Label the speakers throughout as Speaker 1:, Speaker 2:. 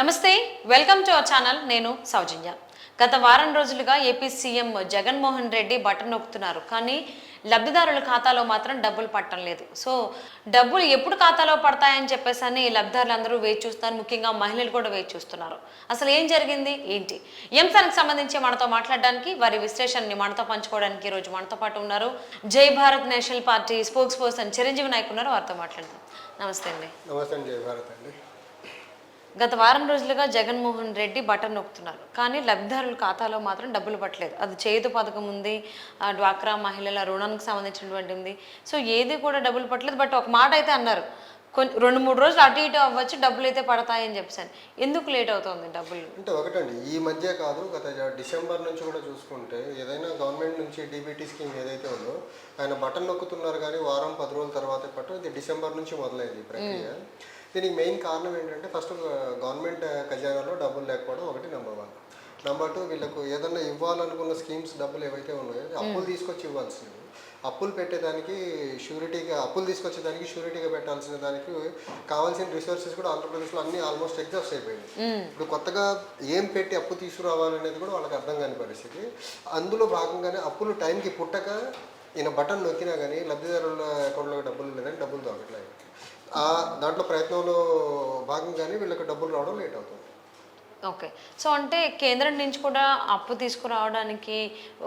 Speaker 1: నమస్తే, welcome to our channel. నేను సౌజన్య. గత వారం రోజులుగా AP CM Jaganmohan Reddy button నొక్కుతున్నారు, కానీ లబ్ధిదారుల ఖాతాలో మాత్రం డబ్బులు పట్టడం లేదు. సో డబ్బులు ఎప్పుడు ఖాతాలో పడతాయని చెప్పేసి అని లబ్ధిదారులందరూ వేచి చూస్తున్నారు. ముఖ్యంగా మహిళలు కూడా వేచి చూస్తున్నారు. అసలు ఏం జరిగింది ఏంటి ఈ అంశానికి సంబంధించి మనతో మాట్లాడడానికి, వారి విశ్లేషణని మనతో పంచుకోవడానికి ఈరోజు మనతో పాటు ఉన్నారు Jai Bharat national party spokesperson Chiranjeevi Nayak ఉన్నారు. వారితో మాట్లాడదాం. నమస్తే అండి.
Speaker 2: నమస్తే అండి. జై భారత్ అండి.
Speaker 1: గత వారం రోజులుగా జగన్మోహన్ రెడ్డి బటన్ నొక్కుతున్నారు, కానీ లబ్ధిదారుల ఖాతాలో మాత్రం డబ్బులు పట్టలేదు. అది చేదు పథకం ఉంది, డ్వాక్రా మహిళల రుణానికి సంబంధించినటువంటి ఉంది. సో ఏది కూడా డబ్బులు పట్టలేదు. బట్ ఒక మాట అయితే అన్నారు, కొన్ని 2-3 రోజులు అటు ఇటు అవ్వచ్చు, డబ్బులు అయితే పడతాయని చెప్పాను. ఎందుకు లేట్ అవుతుంది డబ్బులు?
Speaker 2: అంటే ఒకటండి, ఈ మధ్య కాదు, గత డిసెంబర్ నుంచి కూడా చూసుకుంటే ఏదైనా గవర్నమెంట్ నుంచి డీబీటీ స్కీమ్ ఏదైతే ఉందో ఆయన బటన్ నొక్కుతున్నారు, కానీ వారం 10 రోజుల తర్వాతే పట్టు. ఇది డిసెంబర్ నుంచి మొదలైంది ప్రక్రియ. దీనికి మెయిన్ కారణం ఏంటంటే, ఫస్ట్ గవర్నమెంట్ ఖజానాలో డబ్బులు లేకపోవడం ఒకటి నెంబర్ 1. నెంబర్ 2, వీళ్ళకు ఏదన్నా ఇవ్వాలనుకున్న స్కీమ్స్ డబ్బులు ఏవైతే ఉన్నాయో అప్పులు తీసుకొచ్చి ఇవ్వాల్సినవి, అప్పులు పెట్టేదానికి షూరిటీగా, అప్పులు తీసుకొచ్చేదానికి షూరిటీగా పెట్టాల్సిన దానికి కావాల్సిన రిసోర్సెస్ కూడా ఆంధ్రప్రదేశ్లో అన్ని ఆల్మోస్ట్ ఎగ్జాస్ట్ అయిపోయింది. ఇప్పుడు కొత్తగా ఏం పెట్టి అప్పు తీసుకురావాలనేది కూడా వాళ్ళకి అర్థం కాని పరిస్థితి. అందులో భాగంగానే అప్పులు టైంకి పుట్టక ఈయన బటన్ నొక్కినా కానీ లబ్ధిదారుల అకౌంట్లో డబ్బులు లేదని డబ్బులు దొరకట్లేదు. దాంట్లో ప్రయత్నంలో భాగంగానే వీళ్ళకి డబ్బులు రావడం లేట్ అవుతుంది.
Speaker 1: ఓకే. సో అంటే కేంద్రం నుంచి కూడా అప్పు తీసుకురావడానికి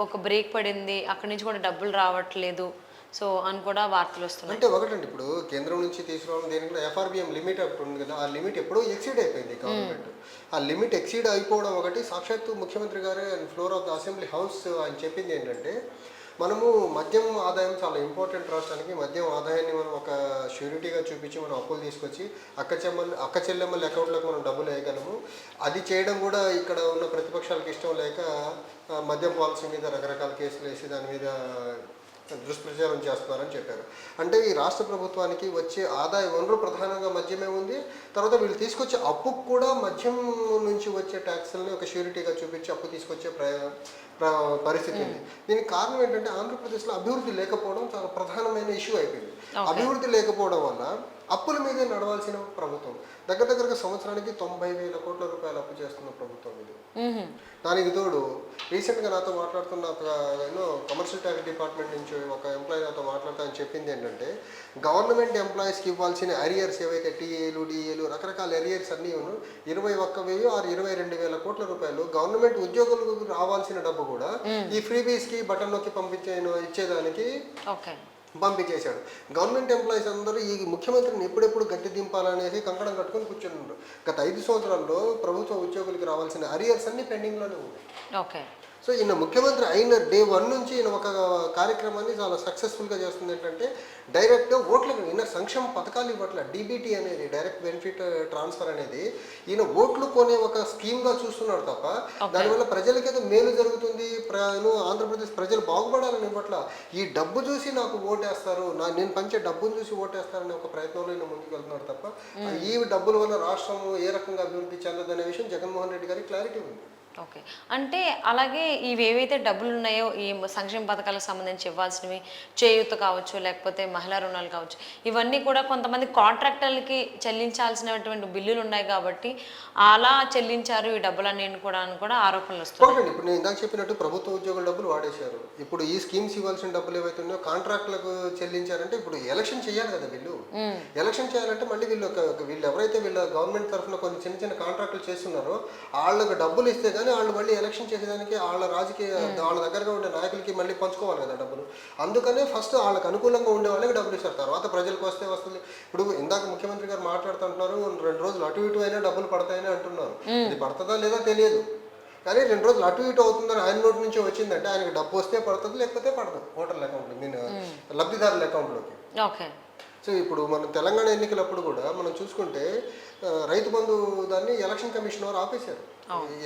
Speaker 1: ఒక బ్రేక్ పడింది, అక్కడి నుంచి కూడా డబ్బులు రావట్లేదు సో అని కూడా వార్తలు వస్తున్నాయి.
Speaker 2: అంటే ఒకటండి, ఇప్పుడు కేంద్రం నుంచి తీసుకురావడం దేనికి కూడా ఎఫ్ఆర్బిఎం లిమిట్ ఒకటి ఉంది కదా, ఆ లిమిట్ ఎప్పుడో ఎక్సీడ్ అయిపోయింది గవర్నమెంట్. ఆ లిమిట్ ఎక్సీడ్ అయిపోవడం ఒకటి. సాక్షాత్తు ముఖ్యమంత్రి గారు floor of the assembly house ఆయన చెప్పింది ఏంటంటే, మనము మద్యం ఆదాయం చాలా ఇంపార్టెంట్ రాష్ట్రానికి. మద్యం ఆదాయాన్ని మనం ఒక ష్యూరిటీగా చూపించి మనం అప్పులు తీసుకొచ్చి అక్క చెల్లెమ్మల అకౌంట్లోకి మనం డబ్బులు వేయగలము. అది చేయడం కూడా ఇక్కడ ఉన్న ప్రతిపక్షాలకు ఇష్టం లేక మద్యం పాలసీ మీద రకరకాల కేసులు వేసి దాని మీద దుష్ప్రచారం చేస్తున్నారని చెప్పారు. అంటే ఈ రాష్ట్ర ప్రభుత్వానికి వచ్చే ఆదాయ వనరు ప్రధానంగా మద్యమే ఉంది. తర్వాత వీళ్ళు తీసుకొచ్చే అప్పుకు కూడా మద్యం నుంచి వచ్చే ట్యాక్స్లని ఒక ష్యూరిటీగా చూపించి అప్పు తీసుకొచ్చే పరిస్థితి ఉంది. దీనికి కారణం ఏంటంటే, ఆంధ్రప్రదేశ్లో అభివృద్ధి లేకపోవడం చాలా ప్రధానమైన ఇష్యూ అయిపోయింది. అభివృద్ధి లేకపోవడం వల్ల అప్పుల మీదే నడవాల్సిన ప్రభుత్వం. దగ్గరగా సంవత్సరానికి 90,000 కోట్ల రూపాయలు అప్పు చేస్తున్న ప్రభుత్వం ఇది. దానికి తోడు రీసెంట్గా నాతో మాట్లాడుతున్న కమర్షియల్ ట్యాక్స్ డిపార్ట్మెంట్ నుంచి ఒక ఎంప్లాయీ నాతో మాట్లాడుతూ అని చెప్పింది ఏంటంటే, గవర్నమెంట్ ఎంప్లాయీస్కి ఇవ్వాల్సిన అరియర్స్ ఏవైతే టీఏలు డిఏలు రకరకాల అరియర్స్ అన్నీ 21,000 ఆరు 22,000 కోట్ల రూపాయలు గవర్నమెంట్ ఉద్యోగులకు రావాల్సిన డబ్బు కూడా ఈ ఫ్రీబీస్కి బటన్ నొక్కి ఇచ్చేదానికి పంపించేశాడు. గవర్నమెంట్ ఎంప్లాయీస్ అందరూ ఈ ముఖ్యమంత్రిని ఎప్పుడెప్పుడు గద్దె దింపాలనేసి కంకణం కట్టుకొని కూర్చొని ఉన్నారు. గత 5 సంవత్సరాల్లో ప్రభుత్వ ఉద్యోగులకు రావాల్సిన అరియర్స్ అన్ని పెండింగ్లోనే ఉన్నాయి. సో ఈయన ముఖ్యమంత్రి అయిన డే 1 నుంచి ఈయన ఒక కార్యక్రమాన్ని చాలా సక్సెస్ఫుల్గా చేస్తుంది. ఏంటంటే, డైరెక్ట్గా ఓట్లకు ఈయన సంక్షేమ పథకాలు ఇవ్వట్ల. డీబీటీ అనేది, డైరెక్ట్ బెనిఫిట్ ట్రాన్స్ఫర్ అనేది ఈయన ఓట్లు కొనే ఒక స్కీమ్గా చూస్తున్నాడు తప్ప దానివల్ల ప్రజలకి ఏదో మేలు జరుగుతుంది, ఆంధ్రప్రదేశ్ ప్రజలు బాగుపడాలని ఇవ్వట్ల. ఈ డబ్బు చూసి నాకు ఓటేస్తారు, నేను పంచే డబ్బును చూసి ఓటేస్తారనే ఒక ప్రయత్నంలో ఈయన ముందుకు వెళ్తున్నాడు తప్ప ఈ డబ్బుల వల్ల రాష్ట్రం ఏ రకంగా అభివృద్ధి చెందదనే విషయం జగన్మోహన్ రెడ్డి గారికి క్లారిటీ ఉంది.
Speaker 1: ఓకే. అంటే అలాగే ఇవి ఏవైతే డబ్బులు ఉన్నాయో ఈ సంక్షేమ పథకాలకు సంబంధించి ఇవ్వాల్సినవి, చేయూత కావచ్చు, లేకపోతే మహిళా రుణాలు కావచ్చు, ఇవన్నీ కూడా కొంతమంది కాంట్రాక్టర్లకి చెల్లించాల్సినటువంటి బిల్లులు ఉన్నాయి కాబట్టి అలా చెల్లించారు ఈ డబ్బులన్నీ కూడా అని కూడా ఆరోపణలు వస్తున్నాయి.
Speaker 2: ఇప్పుడు నేను ఇందాక చెప్పినట్టు ప్రభుత్వ ఉద్యోగుల డబ్బులు వాడేశారు. ఇప్పుడు ఈ స్కీమ్స్ ఇవ్వాల్సిన డబ్బులు ఏవైతే ఉన్నాయో కాంట్రాక్టులకు చెల్లించారంటే, ఇప్పుడు ఎలక్షన్ చేయాలి కదా వీళ్ళు. ఎలక్షన్ చేయాలంటే మళ్ళీ వీళ్ళు ఎవరైతే వీళ్ళ గవర్నమెంట్ తరఫున కొన్ని చిన్న కాంట్రాక్టులు చేస్తున్నారో వాళ్ళకి డబ్బులు ఇస్తే కానీ వాళ్ళు మళ్ళీ ఎలక్షన్ చేసేదానికి వాళ్ళ వాళ్ళ దగ్గరగా ఉండే నాయకులకి మళ్ళీ పంచుకోవాలి కదా డబ్బులు. అందుకనే ఫస్ట్ వాళ్ళకి అనుకూలంగా ఉండే వాళ్ళకి డబ్బులు ఇస్తారు, తర్వాత ప్రజలకు వస్తుంది. ఇప్పుడు ఇందాక ముఖ్యమంత్రి గారు మాట్లాడుతుంటున్నారు, 2 రోజులు అటు ఇటు అయినా డబ్బులు పడతాయని అంటున్నారు. ఇది పడుతుందా లేదా తెలియదు, కానీ 2 రోజులు అటు ఇటు అవుతుందని ఆయన నోటి నుంచి వచ్చిందంటే ఆయనకి డబ్బు వస్తే పడుతుంది, లేకపోతే పడదు ఓటర్ల అకౌంట్లో, లబ్ధిదారుల అకౌంట్లోకి.
Speaker 1: ఓకే.
Speaker 2: సో ఇప్పుడు మనం తెలంగాణ ఎన్నికలప్పుడు కూడా మనం చూసుకుంటే రైతు బంధు దాన్ని ఎలక్షన్ కమిషన్ వారు ఆపేశారు,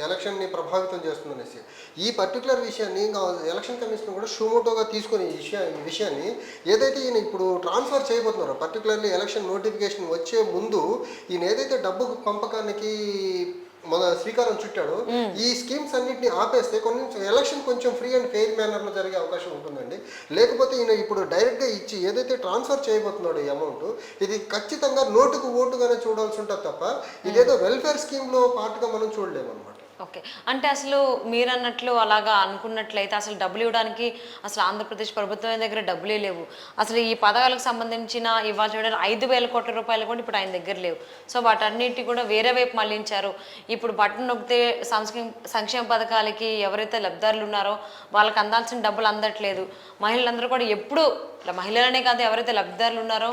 Speaker 2: ఎలక్షన్ని ప్రభావితం చేస్తుందనేసి. ఈ పర్టికులర్ విషయాన్ని ఎలక్షన్ కమిషన్ కూడా షూమోటోగా తీసుకుని ఈ విషయాన్ని ఏదైతే ఈయన ఇప్పుడు ట్రాన్స్ఫర్ చేయబోతున్నారో, పర్టికులర్లీ ఎలక్షన్ నోటిఫికేషన్ వచ్చే ముందు ఈయన ఏదైతే డబ్బు పంపకానికి మన శ్రీకారం చుట్టాడు. ఈ స్కీమ్స్ అన్నింటినీ ఆపేస్తే కొన్ని ఎలక్షన్ కొంచెం ఫ్రీ అండ్ ఫెయిర్ మేనర్ లో జరిగే అవకాశం ఉంటుందండి. లేకపోతే ఈయన ఇప్పుడు డైరెక్ట్ గా ఇచ్చి ఏదైతే ట్రాన్స్ఫర్ చేయబోతున్నాడో ఈ అమౌంట్, ఇది ఖచ్చితంగా నోటుకు ఓటుగానే చూడాల్సి ఉంటుంది తప్ప ఇదేదో వెల్ఫేర్ స్కీమ్ లో పార్ట్గా మనం చూడలేము అనమాట.
Speaker 1: ఓకే, అంటే అసలు మీరు అన్నట్లు అలాగా అనుకున్నట్లయితే అసలు డబ్బులు ఇవ్వడానికి అసలు ఆంధ్రప్రదేశ్ ప్రభుత్వం దగ్గర డబ్బులే లేవు. అసలు ఈ పథకాలకు సంబంధించిన ఇవాళ చూడండి 5,000 కోట్ల రూపాయలు కూడా ఇప్పుడు ఆయన దగ్గర లేవు. సో వాటన్నిటి కూడా వేరే వైపు మళ్లించారు. ఇప్పుడు బటన్ నొక్కితే సంక్షేమ పథకాలకి ఎవరైతే లబ్ధిదారులు ఉన్నారో వాళ్ళకి అందాల్సిన డబ్బులు అందట్లేదు. మహిళలందరూ కూడా ఎప్పుడు, మహిళలనే కాదు ఎవరైతే లబ్ధిదారులు ఉన్నారో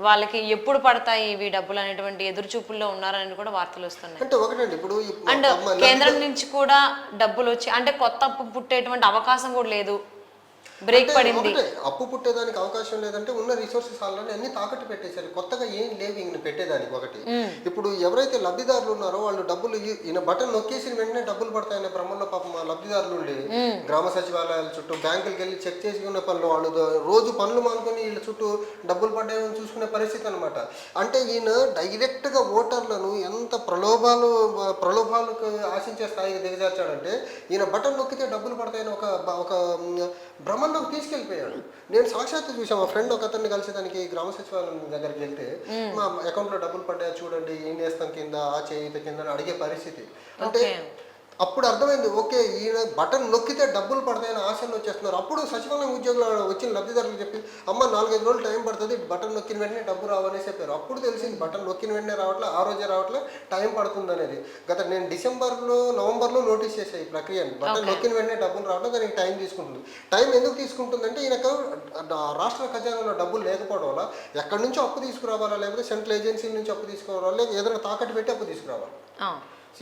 Speaker 1: వాళ్ళకి ఎప్పుడు పడతాయి ఇవి డబ్బులు అనేటువంటి ఎదురు చూపుల్లో ఉన్నారని కూడా వార్తలు వస్తున్నాయి.
Speaker 2: అంటే ఒకటండి, ఇప్పుడు
Speaker 1: అండ్ కేంద్రం నుంచి కూడా డబ్బులు వచ్చి అంటే కొత్త అప్పు పుట్టేటువంటి అవకాశం కూడా లేదు, బ్రేక్ పడింది.
Speaker 2: అప్పు పుట్టేదానికి అవకాశం లేదంటే ఉన్న రిసోర్సెస్ ఆల్రెడీ అన్ని తాకట్టు పెట్టేశారు, కొత్తగా ఏం లేవు ఇంక పెట్టేదానికి. ఒకటి ఇప్పుడు ఎవరైతే లబ్ధిదారులు ఉన్నారో వాళ్ళు డబ్బులు ఈయన బటన్ నొక్కేసిన వెంటనే డబ్బులు పడతాయనే భ్రమంలో పాపం మా లబ్ధిదారులు ఉండి గ్రామ సచివాలయాల చుట్టూ బ్యాంకులకి వెళ్ళి చెక్ చేసుకునే పనులు, వాళ్ళు రోజు పనులు మానుకొని వీళ్ళ చుట్టూ డబ్బులు పడ్డాయని చూసుకునే పరిస్థితి అనమాట. అంటే ఈయన డైరెక్ట్ గా ఓటర్లను ఎంత ప్రలోభాలకు ఆశించే స్థాయికి దిగజార్చాడంటే ఈయన బటన్ నొక్కితే డబ్బులు పడతాయని ఒక భ్రమంలోకి తీసుకెళ్ళిపోయాడు. నేను సాక్షాత్తు చూసాను, మా ఫ్రెండ్ ఒక అతన్ని కలిసి దానికి గ్రామ సచివాలయం దగ్గరికి వెళ్తే మా అకౌంట్లో డబ్బులు పడ్డాయా చూడండి, ఏం చేస్తాం కింద ఆ చేయిత కింద అని అడిగే పరిస్థితి. అంటే అప్పుడు అర్థమైంది, ఓకే ఈయన బటన్ నొక్కితే డబ్బులు పడతాయని ఆశలు వచ్చేస్తున్నారు. అప్పుడు సచివాలయం ఉద్యోగులు వచ్చిన లబ్ధిదారులు చెప్పి అమ్మ 4-5 రోజులు టైం పడుతుంది, బటన్ నొక్కిన వెంటనే డబ్బు రావనేసి చెప్పారు. అప్పుడు తెలిసింది బటన్ నొక్కిన వెంటనే రావట్లే, ఆ రోజే రావట్లే, టైం పడుతుంది అనేది. నేను నవంబర్లో నోటీస్ చేసాను ఈ ప్రక్రియను. బటన్ నొక్కిన వెంటనే డబ్బులు రావట్లేదు, దానికి టైం తీసుకుంటుంది. టైం ఎందుకు తీసుకుంటుందంటే ఈయనకు రాష్ట్ర ఖజానాలో డబ్బులు లేకపోవడం వల్ల ఎక్కడి నుంచో అప్పు తీసుకురావాలా, లేకపోతే సెంట్రల్ ఏజెన్సీ నుంచి అప్పు తీసుకురావాలా, లేదా ఏదైనా తాకట్టు పెట్టి అప్పు తీసుకురావాలి.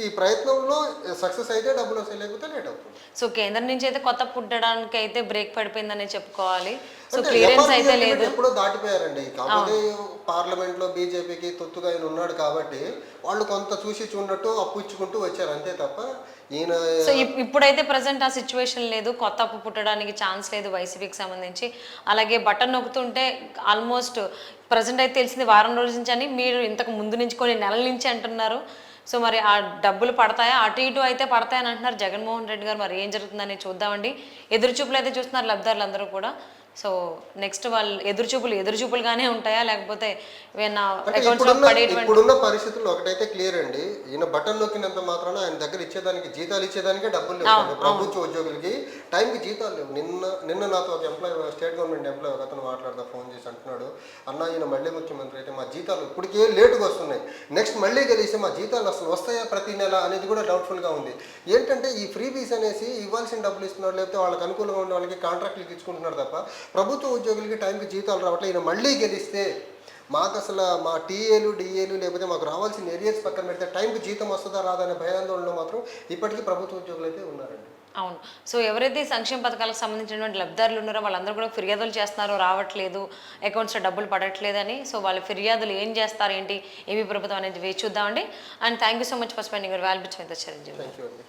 Speaker 2: ఈ ప్రయత్నంలో సక్సెస్ అయితే డబ్బులు వస్తాయి, లేకపోతే లేట్ అవుతుంది.
Speaker 1: సో కేంద్రం నుంచి అయితే కొత్త పుట్టడానికి అయితే బ్రేక్ పడిపోయిందని చెప్పుకోవాలి. సో క్లియరెన్స్ అయితే లేదు,
Speaker 2: ఎప్పుడో దాటిపోయారండి. కాకపోతే పార్లమెంట్ లో బీజేపీకి తొత్తుగా ఆయన ఉన్నాడు కాబట్టి వాళ్ళు కొంత చూసి చూడట్టు అప్పు ఇచ్చుకుంటూ వచ్చారు అంతే తప్ప ఈయన.
Speaker 1: సో ఇప్పుడైతే ప్రజెంట్ ఆ సిచ్యువేషన్ లేదు, కొత్త అప్పు పుట్టడానికి ఛాన్స్ లేదు వైసీపీకి సంబంధించి. అలాగే బటన్ నొక్కుతుంటే ఆల్మోస్ట్ ప్రజెంట్ అయితే తెలిసింది వారం రోజుల నుంచి అని, మీరు ఇంతకు ముందు నుంచి కొన్ని నెలల నుంచి అంటున్నారు. సో మరి ఆ డబ్బులు పడతాయా, అటు ఇటు అయితే పడతాయని అంటున్నారు జగన్మోహన్ రెడ్డి గారు. మరి ఏం జరుగుతుందని చూద్దామండి. ఎదురుచూపులు అయితే చూస్తున్నారు లబ్ధిదారులు అందరూ కూడా. సో నెక్స్ట్ వాళ్ళు ఎదురుచూపులుగానే ఉంటాయా, లేకపోతే
Speaker 2: ఇప్పుడున్న పరిస్థితుల్లో ఒకటైతే క్లియర్ అండి, ఈయన బటన్ నొక్కినంత మాత్రాన ఆయన దగ్గర జీతాలు ఇచ్చేదానికే డబ్బులు లేవు. ప్రభుత్వ ఉద్యోగులకి టైంకి జీతాలు లేవు. నిన్న నాతో ఒక ఎంప్లాయ్, స్టేట్ గవర్నమెంట్ ఎంప్లాయ్ ఒక అతను మాట్లాడతా ఫోన్ చేసి అంటున్నాడు, అన్న ఈయన మళ్ళీ ముఖ్యమంత్రి అయితే మా జీతాలు ఇప్పటికే లేటుగా వస్తున్నాయి, నెక్స్ట్ మళ్ళీ గెలిస్తే మా జీతాలు అసలు వస్తాయా ప్రతి నెల అనేది కూడా డౌట్ఫుల్గా ఉంది. ఏంటంటే ఈ ఫ్రీ బీస్ అనేసి ఇవ్వాల్సిన డబ్బులు ఇస్తున్నారు, లేకపోతే వాళ్ళకి అనుకూలంగా ఉన్న వాళ్ళకి కాంట్రాక్ట్లు ఇచ్చుకుంటున్నారు తప్ప ప్రభుత్వ ఉద్యోగులకి టైంకి జీతాలు రావట్లేదు. ఈయన మళ్ళీ గెలిస్తే మాకు అసలు మా టీఏలు డిఏలు లేకపోతే మాకు రావాల్సిన ఏరియాస్ పక్కన పెడితే టైంకి జీతం వస్తుందా రాదా అనే భయాందోళనలో మాత్రం ఇప్పటికీ ప్రభుత్వ ఉద్యోగులు అయితే ఉన్నారండి.
Speaker 1: అవును. సో ఎవరైతే సంక్షేమ పథకాలకు సంబంధించినటువంటి లబ్ధిదారులు ఉన్నారో వాళ్ళందరూ కూడా ఫిర్యాదులు చేస్తున్నారో రావట్లేదు, అకౌంట్స్లో డబ్బులు పడట్లేదని. సో వాళ్ళ ఫిర్యాదులు ఏం చేస్తారు, ఏంటి ఏపీ ప్రభుత్వం అనేది వేచి చూద్దామండి. And thank you so much for spending your valuable time with Chiranjeevi.
Speaker 2: Thank you అండి.